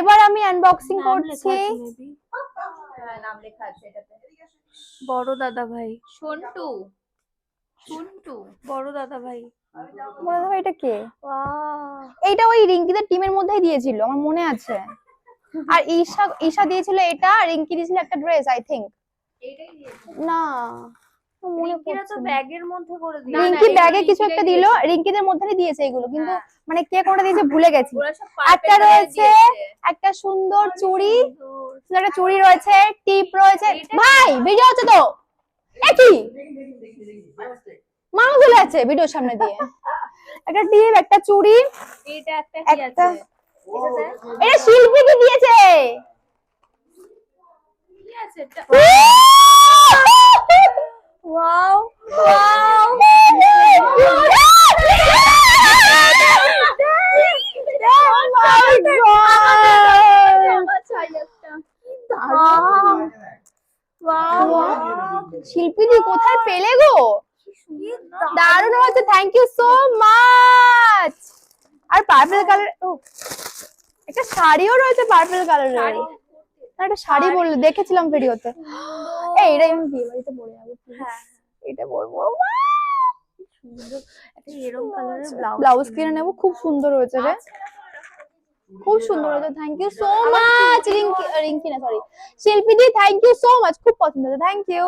এবার আমি আনবক্সিং করছি। নাম লেখা আছে এটাতে। বড় দাদা ভাই, সন্টু, সন্টু বড় দাদা ভাই। বলে দাও এটা কে? বাহ, এইটা ওই রিঙ্কিদের টিমের মধ্যেই দিয়েছিল, আমার মনে আছে। আর ঈশা দিয়েছিল এটা, আর রিঙ্কি দিয়েছিল একটা ড্রেস আই থিংক। এইটাই দিয়েছে। না মনে রিঙ্কিরা তো পড়ছে না। ব্যাগের মধ্যে করে দিল। রিঙ্কি এগুলো ব্যাগে কিছু রিঙ্কিরাই একটা দিল, দিয়েছে। রিঙ্কিদের মধ্যে দিয়েছে এগুলো, কিন্তু হ্যাঁ। মানে কে কোনটা দিয়েছে ভুলে গেছি। ওরা সব purple একটা colour রয়েছে, দিয়েছে। একটা সুন্দর চুড়ি, সুন্দর। একটা চুড়ি রয়েছে, টিপ রয়েছে। এইটা ভাই ভিডিও হচ্ছে তো, একই মানুষ চলে যাচ্ছে ভিডিওর সামনে দিয়ে। একটা টিপ, একটা চুড়ি, এইটা একটা কি একটা আছে এটাতে? এটা শিল্পী দি দিয়েছে। কি আছে এটা? ওয়াও, ওয়াও শিল্পী দি কোথায় পেলে গো? দারুণ হয়েছে, থ্যাংক ইউ সো মাচ। আর পার্পল কালার, একটা শাড়িও রয়েছে পার্পল কালারের। একটা শাড়ি বললে দেখেছিলাম ভিডিওতে। এই এটা আমি বিয়ে বাড়িতে পরে যাবো। হ্যাঁ এটা পরবো। সুন্দর একটা এরকম কালারের ব্লাউজ কিনে নেবো, খুব সুন্দর হয়েছে রে, খুব সুন্দর হয়েছে। Thank you so much Rinki, Rinki না সরি, শিল্পী দি থ্যাংক ইউ সো মাচ, খুব পছন্দ হয়েছে, থ্যাংক ইউ।